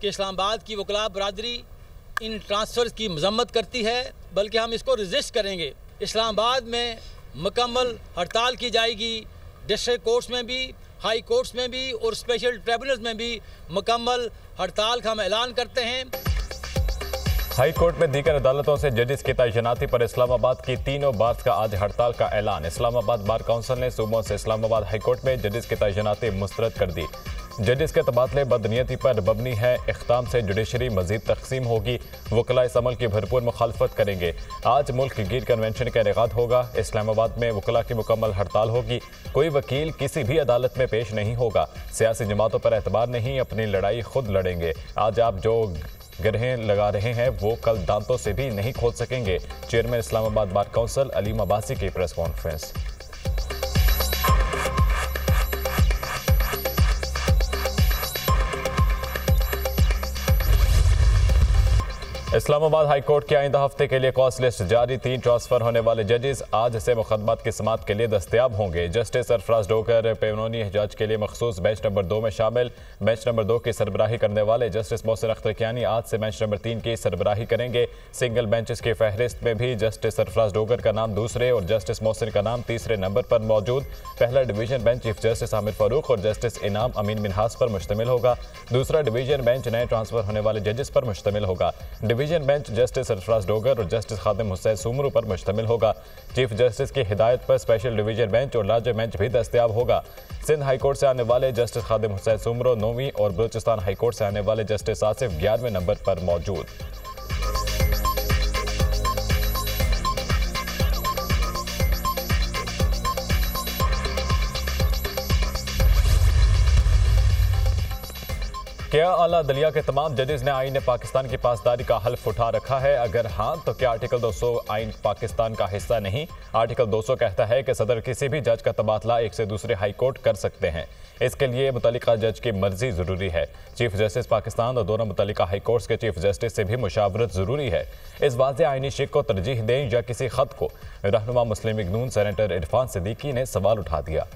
कि इस्लामाबाद की वकला बरादरी इन ट्रांसफ़र की मजम्मत करती है, बल्कि हम इसको रजिस्ट करेंगे। इस्लामाबाद में मुकम्मल हड़ताल की जाएगी, डिस्ट्रिक्ट कोर्ट्स में भी, हाई कोर्ट्स में भी और स्पेशल ट्रिब्यूनल्स में भी मुकम्मल हड़ताल का हम ऐलान करते हैं। हाई कोर्ट में दीगर अदालतों से जजेस की तैनाती पर इस्लामाबाद की तीनों बार्स का आज हड़ताल का ऐलान। इस्लामाबाद बार काउंसिल ने सूबों से इस्लामाबाद हाई कोर्ट में जजेस की तैनाती मुस्तरद कर दी। जजेस के तबादले बदनीयती पर मबनी है। इख्ताम से जुडिशरी मजीद तकसीम होगी। वकला इस अमल की भरपूर मुखालफत करेंगे। आज मुल्क गिर कन्वेंशन का इनेकाद होगा। इस्लामाबाद में वकला की मुकम्मल हड़ताल होगी। कोई वकील किसी भी अदालत में पेश नहीं होगा। सियासी जमातों पर एतबार नहीं, अपनी लड़ाई खुद लड़ेंगे। आज आप जो गिरहें लगा रहे हैं वो कल दांतों से भी नहीं खोल सकेंगे। Chairman Islamabad bar council Aleem Abbasi की press conference. Islamabad high court के आइंदा हफ्ते के लिए कॉस्ट लिस्ट जारी। 3 ट्रांसफर होने वाले जजेस आज से मुकदमात की समाअत के लिए दस्तयाब होंगे। जस्टिस सरफराज डोकर पेवनोनी एहजाज के लिए मखसूस बेंच नंबर 2 में शामिल। बेंच नंबर 2 की सरबराही करने वाले जस्टिस मोहसिन अख्तर कियानी आज से बेंच नंबर 3 की सरबराही करेंगे। सिंगल बेंचेस की फहरिस्त में भी जस्टिस सरफराज डोकर का नाम दूसरे और जस्टिस मोहसिन का नाम तीसरे नंबर पर मौजूद। पहला division bench chief justice Aamir Farooq और जस्टिस इनाम अमीन मिनहास पर मुश्तमिल होगा। दूसरा डिवीजन बेंच नए ट्रांसफर होने वाले जजेस पर मुश्तमिल होगा। Division bench justice Sarfaraz Dogar और जस्टिस खादिम हुसैन सुमरू पर मुश्तमिल होगा। चीफ जस्टिस की हिदायत पर स्पेशल डिवीजन बेंच और लार्जर बेंच भी दस्तयाब होगा। सिंध हाई कोर्ट से आने वाले जस्टिस खादिम हुसैन सुमरू 9वीं और बलूचिस्तान हाई कोर्ट से आने वाले जस्टिस आसिफ 11वें नंबर पर मौजूद। क्या आला दलिया के तमाम जजेस ने आईन पाकिस्तान की पासदारी का हल्फ उठा रखा है? अगर हाँ तो क्या आर्टिकल 200 आईन पाकिस्तान का हिस्सा नहीं? आर्टिकल 200 कहता है कि सदर किसी भी जज का तबादला एक से दूसरे हाई कोर्ट कर सकते हैं। इसके लिए मुतल्लिका जज की मर्जी जरूरी है। चीफ जस्टिस पाकिस्तान और दोनों मुतल्लिका हाई कोर्ट्स के चीफ जस्टिस से भी मुशावरत जरूरी है। इस वाज़ेह आईनी शिक को तरजीह दें या किसी खत को? रहनुमा मुस्लिम लीग नून सेनेटर इरफान सिद्दीकी ने सवाल उठा दिया।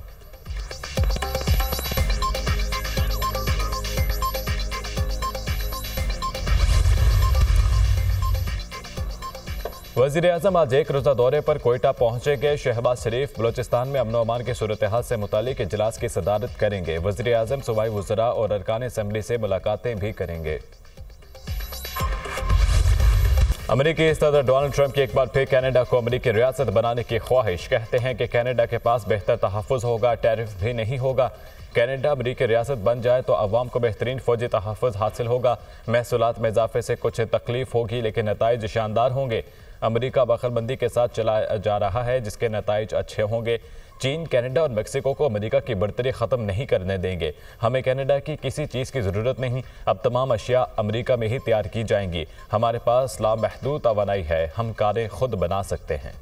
वज़ीर-ए-आज़म आज एक रोज़ा दौरे पर कोयटा पहुंचेंगे। शहबाज शरीफ बलोचिस्तान में अमन व अमान की सूरत हाल से मुतालिक इजलास की सदारत करेंगे। वज़ीर-ए-आज़म सूबाई वज़रा और अरकान असम्बली से मुलाकातें भी करेंगे। अमेरिकी सदर डोनाल्ड ट्रंप की एक बार फिर कनाडा को अमेरिकी रियासत बनाने की ख्वाहिश। कहते हैं कि कनाडा के पास बेहतर तहफ़्फ़ुज़ होगा, टैरिफ भी नहीं होगा। कनाडा अमेरिकी रियासत बन जाए तो अवाम को बेहतरीन फौजी तहफ़्फ़ुज़ हासिल होगा। महसूलात में इजाफे से कुछ तकलीफ होगी लेकिन नताइज शानदार होंगे। अमेरिका बखलबंदी के साथ चला जा रहा है जिसके नताइज अच्छे होंगे। चीन, कनाडा और मेक्सिको को अमेरिका की बढ़तरी ख़त्म नहीं करने देंगे। हमें कनाडा की किसी चीज़ की ज़रूरत नहीं। अब तमाम अशिया अमेरिका में ही तैयार की जाएंगी। हमारे पास लामहदूद तवानाई है, हम कारें खुद बना सकते हैं।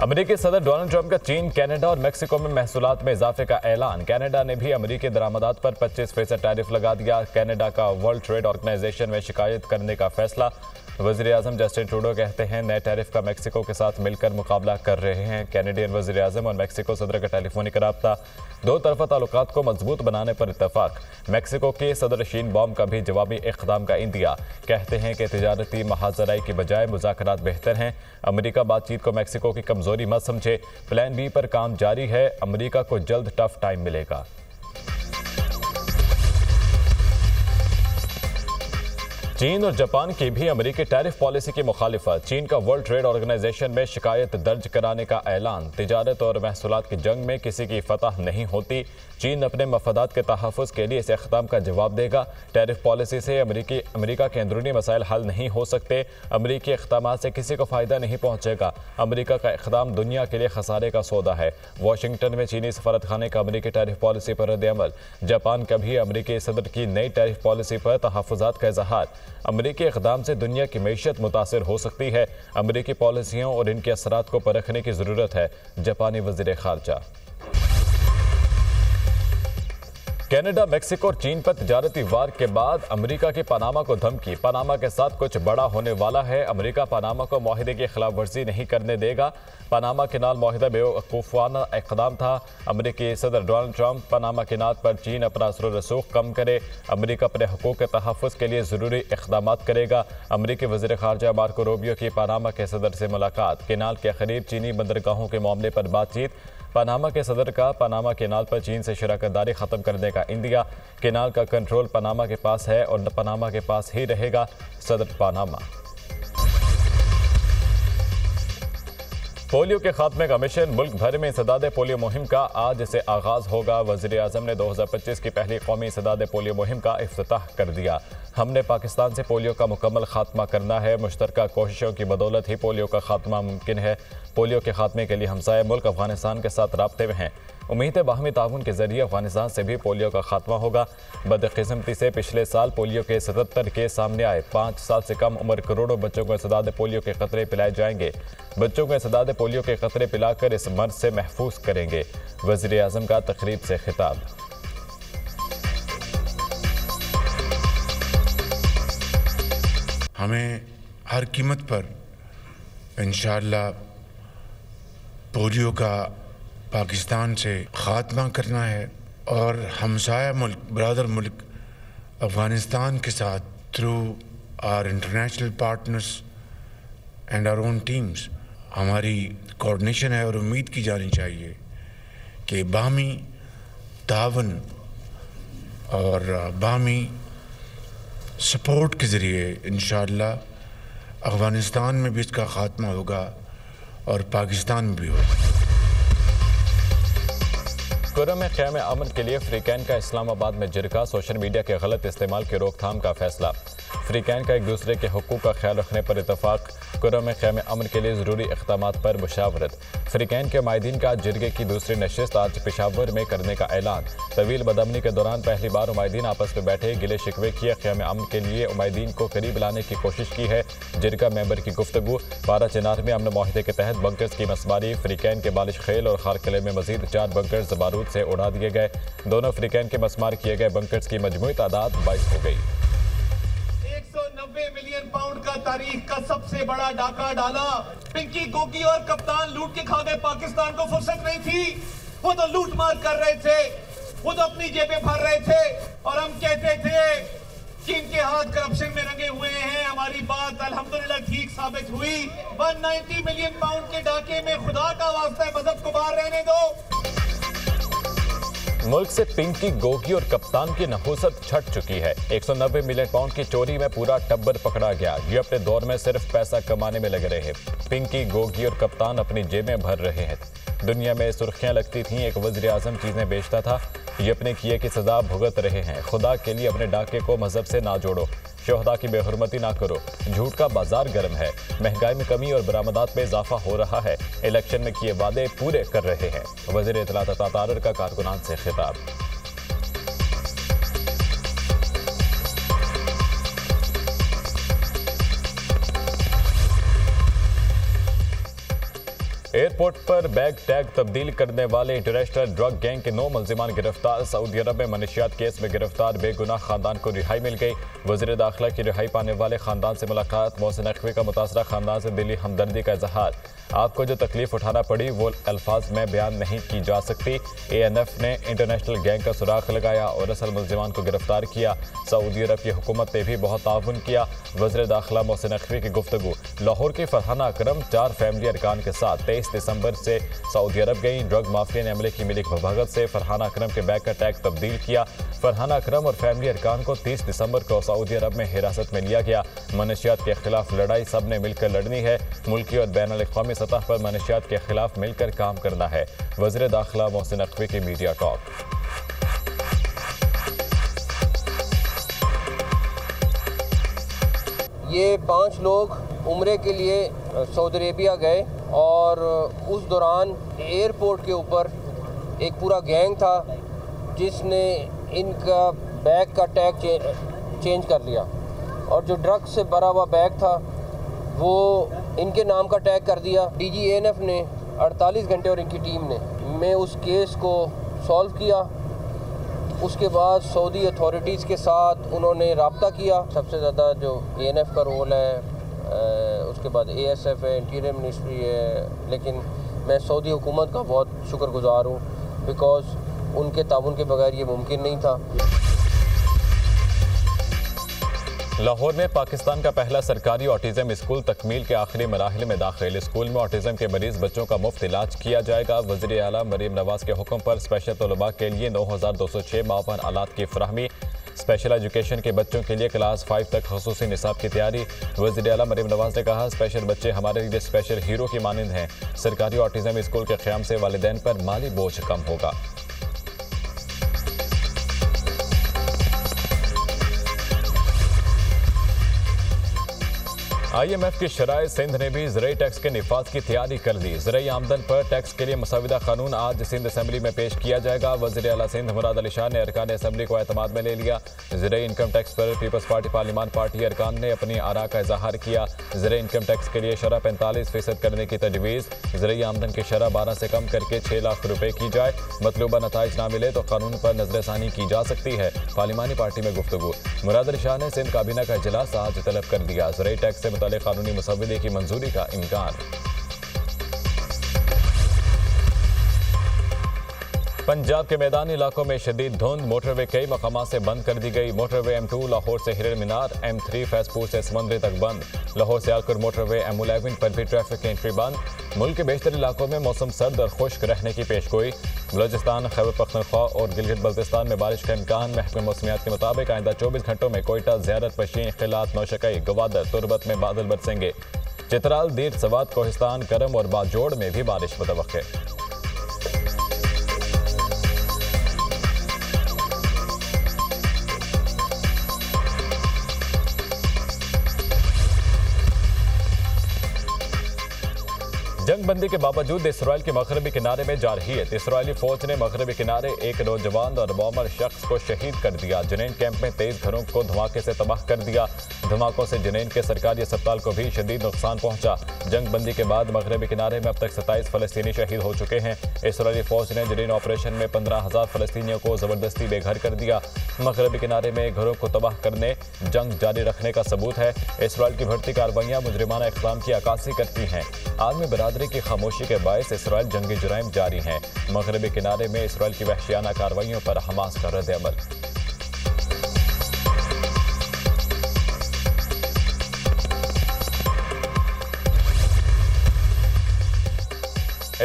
अमेरिकी सदर डोनाल्ड ट्रंप का चीन, कनाडा और मेक्सिको में महसूलात में इजाफे का ऐलान। कनाडा ने भी अमेरिकी दरामदात पर 25% टैरिफ लगा दिया। कनाडा का वर्ल्ड ट्रेड ऑर्गेनाइजेशन में शिकायत करने का फैसला। वज़ीर-ए-आज़म जस्टिन ट्रूडो कहते हैं नए टैरिफ का मेक्सिको के साथ मिलकर मुकाबला कर रहे हैं। कैनेडियन वज़ीर-ए-आज़म और मेक्सिको सदर का टेलीफोनिक रब्ता। दो तरफ़ा ताल्लुकात को मजबूत बनाने पर इत्तफाक। मेक्सिको के सदर शीन बॉम का भी जवाबी इक़दाम का इंदिया। कहते हैं कि तिजारती महाजराई की बजाय मुज़ाकरात बेहतर हैं। अमेरिका बातचीत को मेक्सिको की कमज़ोरी मत समझे। प्लान बी पर काम जारी है। अमेरिका को जल्द टफ टाइम मिलेगा। चीन और जापान की भी अमेरिकी टैरिफ पॉलिसी की मुखालिफत। चीन का वर्ल्ड ट्रेड ऑर्गेनाइजेशन में शिकायत दर्ज कराने का ऐलान। तिजारत और महसूलात की जंग में किसी की फतह नहीं होती। चीन अपने मफादात के तहफ़्फ़ुज़ के लिए इस इक़दाम का जवाब देगा। टैरिफ पॉलिसी से अमेरिका के अंदरूनी मसाइल हल नहीं हो सकते। अमेरिकी इक़दामात से किसी को फ़ायदा नहीं पहुँचेगा। अमेरिका का इक़दाम दुनिया के लिए खसारे का सौदा है। वाशिंगटन में चीनी सफारतखाने का अमेरिकी टैरिफ पॉलिसी पर रद्द-ए-अमल। जापान का भी अमेरिकी सदर की नई टैरिफ पॉलिसी पर तहफ़्फ़ुज़ात का इज़हार। अमेरिकी इक़दाम से दुनिया की मईशत मुतासिर हो सकती है। अमेरिकी पॉलिसियों और इनके असरात को परखने की ज़रूरत है। जापानी वज़ीर ख़ारजा। कनाडा, मेक्सिको और चीन पर तिजारती वार के बाद अमेरिका की पनामा को धमकी। पनामा के साथ कुछ बड़ा होने वाला है। अमेरिका पनामा को मुआहदे की खिलाफ वर्जी नहीं करने देगा। पनामा केनाल मुआहदा बेवकूफ़ाना इक़दाम था। अमेरिकी सदर डोनाल्ड ट्रंप पनामा केनाल पर चीन अपना असर रसूख कम करे, अमेरिका अपने हकूक़ के तहफ़्फ़ुज़ के लिए ज़रूरी इक़दाम करेगा। अमेरिकी वज़ीर ख़ारजा मार्को रूबियो की पनामा के सदर से मुलाकात। केनाल के करीब चीनी बंदरगाहों के मामले पर बातचीत। पनामा के सदर का पनामा केनाल पर चीन से शराकतदारी ख़त्म करने का इंदिया। केनाल का कंट्रोल पनामा के पास है और पनामा के पास ही रहेगा। सदर पनामा। पोलियो के खात्मे का मिशन। मुल्क भर में इंसदाद पोलियो मुहिम का आज से आगाज़ होगा। वज़ीर आज़म ने 2025 की पहली कौमी इंसदाद पोलियो मुहिम का इफ्तिताह कर दिया। हमने पाकिस्तान से पोलियो का मुकम्मल खात्मा करना है। मुश्तरका कोशिशों की बदौलत ही पोलियो का खात्मा मुमकिन है। पोलियो के खात्मे के लिए हमसाया मुल्क अफगानिस्तान के साथ राब्ते में हैं। उम्मीद है बाहमी ताउन के जरिए अफगानिस्तान से भी पोलियो का खात्मा होगा। बदकिस्मती से पिछले साल पोलियो के 77 केस सामने आए। 5 साल से कम उम्र करोड़ों बच्चों को इंसदाद पोलियो के खतरे पिलाए जाएंगे। बच्चों को इंसदाद पोलियो के खतरे पिलाकर इस मर्ज से महफूज करेंगे। वज़ीर आज़म का तकरीब से खिताब। हमें हर कीमत पर इंशाअल्लाह पोलियो का पाकिस्तान से ख़ात्मा करना है और हमसाया मुल्क, ब्रदर मुल्क अफ़गानिस्तान के साथ through our international partners and our own teams हमारी कोऑर्डिनेशन है और उम्मीद की जानी चाहिए कि बाहमी तावन और बाहमी सपोर्ट के ज़रिए इंशाअल्लाह अफ़गानिस्तान में भी इसका ख़ात्मा होगा और पाकिस्तान में भी होगा। कुर्रम में क़याम अमन के लिए अफ्रीकैन का इस्लामाबाद में जिरका। सोशल मीडिया के गलत इस्तेमाल की रोकथाम का फैसला। अफ्रीकैन का एक दूसरे के हुकूक का ख्याल रखने पर इतफाक। कुर्रम में क़याम अमन के लिए ज़रूरी इक़दामात पर मुशावरत। अफ्रीकैन के माहिदीन का जिरगे की दूसरी नशिस्त आज पेशावर में करने का ऐलान। तवील बदअमनी के दौरान पहली बार उमायदीन आपस में बैठे, गिले शिकवे किए। क़याम अमन के लिए उमायदीन को करीब लाने की कोशिश की है। जिरगा मेंबर की गुफ्तगू। 12 चिनार में अमन मुआहदे के तहत बंकर्स की मसमारी। अफ्रीकैन के बालिश खेल और खारकिले में मजीद 4 बंकर्स बारूद से उड़ा दिए गए। दोनों अफ्रीकैन के मसमार किए गए बंकर्स की मजमूई तादाद 22 हो गई। 190 मिलियन पाउंड का तारीख का सबसे बड़ा डाका डाला। पिंकी गोगी और कप्तान लूट के खा गए। पाकिस्तान को फुर्सत नहीं थी। वो तो लूट मार कर रहे थे, वो तो अपनी जेबें भर रहे थे और हम कहते थे कि इनके हाथ करप्शन में रंगे हुए हैं। हमारी बात अल्हम्दुलिल्लाह ठीक साबित हुई। 190 मिलियन पाउंड के डाके में खुदा का वास्ता है, मजहब को बाहर रहने दो। मुल्क से पिंकी गोगी और कप्तान की नहुसत छट चुकी है। 190 मिलियन पाउंड की चोरी में पूरा टब्बर पकड़ा गया। ये अपने दौर में सिर्फ पैसा कमाने में लगे रहे। पिंकी गोगी और कप्तान अपनी जेबें भर रहे हैं। दुनिया में सुर्खियां लगती थीं, एक वज़ीर आज़म चीज़ें बेचता था। ये अपने किए की सजा भुगत रहे हैं। खुदा के लिए अपने डाके को मजहब से ना जोड़ो। शोहदा की बेहुरमती ना करो। झूठ का बाजार गर्म है। महंगाई में कमी और बरामदात में इजाफा हो रहा है। इलेक्शन में किए वादे पूरे कर रहे हैं। वज़ीर इत्तलात अता तारर का कारकुनान से खिताब। एयरपोर्ट पर बैग टैग तब्दील करने वाले इंटरनेशनल ड्रग गैंग के 9 मुल्जिमान गिरफ्तार। सऊदी अरब में मनशियात केस में गिरफ्तार बेगुनाह खानदान को रिहाई मिल गई। वज़ीर दाखिला की रिहाई पाने वाले खानदान से मुलाकात। मोहसिन नकवी का मुतासरा खानदान से दिली हमदर्दी का इजहार। आपको जो तकलीफ उठाना पड़ी वो अल्फाज में बयान नहीं की जा सकती। ANF ने इंटरनेशनल गैंग का सुराख लगाया और असल मुल्जिमान को गिरफ्तार किया। सऊदी अरब की हुकूमत ने भी बहुत ताउन किया। वज़ीर दाखिला मोहसिन नकवी की गुफ्तगू। लाहौर की फरहाना अकरम 4 फैमिली अरकान के साथ 23 दिसंबर से सऊदी अरब गई। ड्रग माफिया ने अमले की मिलिक भगत से फरहाना अकरम के बैग का टैग तब्दील किया। फरहाना अकरम और फैमिली अरकान को 30 दिसंबर को सऊदी अरब में हिरासत में लिया गया। मनशियात के खिलाफ लड़ाई सब ने मिलकर लड़नी है। मुल्की और बैन अल-अक़वामी सतह पर मनशियात के खिलाफ मिलकर काम करना है। वज़ीर दाखिला मोहसिन नकवी की मीडिया टॉक। ये 5 लोग उम्रे के लिए सऊदी अरेबिया गए और उस दौरान एयरपोर्ट के ऊपर एक पूरा गैंग था जिसने इनका बैग का टैग चेंज कर लिया और जो ड्रग्स से भरा हुआ बैग था वो इनके नाम का टैग कर दिया। DG ANF ने 48 घंटे और इनकी टीम ने उस केस को सॉल्व किया। उसके बाद सऊदी अथॉरिटीज़ के साथ उन्होंने रब्ता किया। सबसे ज़्यादा जो ANF का रोल है, उसके बाद ASF है, इंटीरियर मिनिस्ट्री है, लेकिन मैं सऊदी हुकूमत का बहुत शुक्रगुजार हूँ बिकॉज़ उनके ताउन के बगैर ये मुमकिन नहीं था। लाहौर में पाकिस्तान का पहला सरकारी ऑटिज़म स्कूल तकमील के आखिरी मराहिल में दाखिल। स्कूल में ऑटिज़म के मरीज बच्चों का मुफ्त इलाज किया जाएगा। वज़ीर आला मरीम नवाज़ के हुक्म पर स्पेशल तलबा के लिए 9206 मावन आलात की फराहमी। स्पेशल एजुकेशन के बच्चों के लिए क्लास 5 तक ख़ुसूसी निसाब की तैयारी। वज़ीर आला मरीम नवाज़ ने कहा, स्पेशल बच्चे हमारे लिए स्पेशल हीरो की मानंद हैं। सरकारी ऑटिज़म स्कूल के क़याम से वालिदैन पर माली बोझ कम होगा। IMF की शराय सिंध ने भी ज़राई टैक्स के निफाज की तैयारी कर ली। ज़राई आमदन पर टैक्स के लिए मुसविदा कानून आज सिंध असम्बली में पेश किया जाएगा। वज़ीर आला सिंध मुराद अली शाह ने अरकान असम्बली को एतमाद में ले लिया। ज़राई इनकम टैक्स पर पीपल्स पार्टी पार्लिमान पार्टी अरकान ने अपनी आरा का इजहार किया। ज़राई इनकम टैक्स के लिए शरह 45% करने की तजवीज़। ज़राई आमदन की शरह 12 से कम करके 6 लाख रुपए की जाए। मतलूबा नताइज ना मिले तो कानून पर नजरसानी की जा सकती है। पार्लिमानी पार्टी में गुफ्तगू। मुराद अली शाह ने सिंध काबीना का इजलास आज तलब कर दिया। ज़राई टैक्स से कानूनी मुसविदे की मंजूरी का इम्कान। पंजाब के मैदानी इलाकों में शदीद धुंध, मोटरवे कई मकामात से बंद कर दी गई। मोटरवे M2 लाहौर से हिरन मीनार, M3 फैजपुर से समंदरी तक बंद। लाहौर से आकर मोटरवे M11 पर भी ट्रैफिक की एंट्री बंद। मुल्क के बेशतर इलाकों में मौसम सर्द और खुश्क रहने की पेशगोई। बलोचिस्तान, खैबर पख्तूनख्वा और गिलगित बल्तिस्तान में बारिश का इम्कान। महकमे मौसमियात के मुताबिक आइंदा 24 घंटों में कोयटा, ज़ियारत, पशीन, खिलात, नौशकई, गवादर, तुरबत में बादल बरसेंगे। चित्राल, दीर, सवात, कोहिस्तान, करम और बाजोड़ में भी बारिश मुतवक्के। जंगबंदी के बावजूद इसराइल के मगरबी किनारे में जारहियत। इसराइली फौज ने मगरबी किनारे एक नौजवान और बॉमर शख्स को शहीद कर दिया। जनीन कैंप में 23 घरों को धमाके से तबाह कर दिया। धमाकों से जनीन के सरकारी अस्पताल को भी शदीद नुकसान पहुंचा। जंगबंदी के बाद मगरबी किनारे में अब तक 27 फलस्तीनी शहीद हो चुके हैं। इसराइली फौज ने जनीन ऑपरेशन में 15,000 फलस्तीनियों को जबरदस्ती बेघर कर दिया। मगरबी किनारे में घरों को तबाह करने, जंग जारी रखने का सबूत है। इसराइल की बढ़ती कार्रवाइयां मुजरिमाना इक़दाम की अक्कासी करती हैं। आलमी बरादरी की खामोशी के बायस इसराइल जंगी जुराइम जारी हैं। मगरबी किनारे में इसराइल की वहशियाना कार्रवाइयों पर हमास का रद्द-ए-अमल।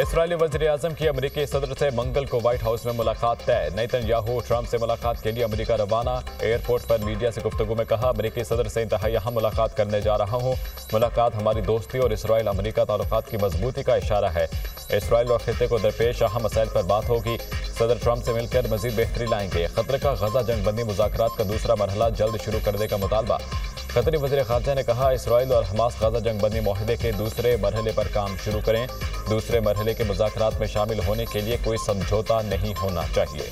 इसराइली वज़ीर-ए-आज़म की अमरीकी सदर से मंगल को व्हाइट हाउस में मुलाकात तय। नेतन्याहू ट्रंप से मुलाकात के लिए अमरीका रवाना। एयरपोर्ट पर मीडिया से गुफ्तगू में कहा, अमरीकी सदर से इंतहाई अहम मुलाकात करने जा रहा हूँ। मुलाकात हमारी दोस्ती और इसराइल अमरीका ताल्लुकात की मजबूती का इशारा है। इसराइल और खित्ते को दरपेश अहम मसाइल पर बात होगी। सदर ट्रंप से मिलकर मजीद बेहतरी लाएंगे। खतरे का गजा जंगबंदी मुज़ाकरात का दूसरा मरहला जल्द शुरू करने का मुतालबा। कतरी वज़ीर ख़ारजा ने कहा, इसराइल और हमास गजा जंगबंदी मुआहदे के दूसरे मरहले पर काम शुरू करें। दूसरे मरहले के मुज़ाकरात में शामिल होने के लिए कोई समझौता नहीं होना चाहिए।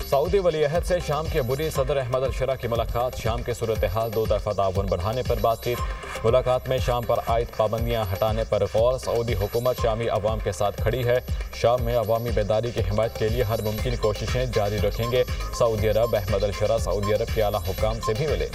सऊदी वली-अहद से शाम के अबूरी सदर अहमद अल-शरा की मुलाकात। शाम के सूरत हाल, दो तरफा ताउन बढ़ाने पर बातचीत। मुलाकात में शाम पर आयद पाबंदियां हटाने पर गौर। सऊदी हुकूमत शामी अवाम के साथ खड़ी है। शाम में अवामी बेदारी की हिमायत के लिए हर मुमकिन कोशिशें जारी रखेंगे। सऊदी अरब अहमद अल-शरा सऊदी अरब के आला हुकाम से भी मिले।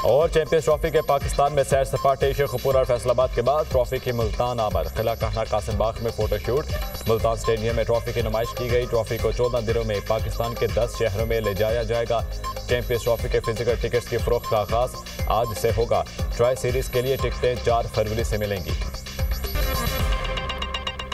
और चैंपियंस ट्रॉफी के पाकिस्तान में सैर सपाटे शेखपुरा और फैसलाबाद के बाद ट्रॉफी की मुल्तान आमद। किला कहना कासिम बाग में फोटोशूट। मुल्तान स्टेडियम में ट्रॉफी की नुमाइश की गई। ट्रॉफी को 14 दिनों में पाकिस्तान के 10 शहरों में ले जाया जाएगा। चैंपियंस ट्रॉफी के फिजिकल टिकट्स की फरोख्त का आगाज आज से होगा। ट्राई सीरीज के लिए टिकटें 4 फरवरी से मिलेंगी।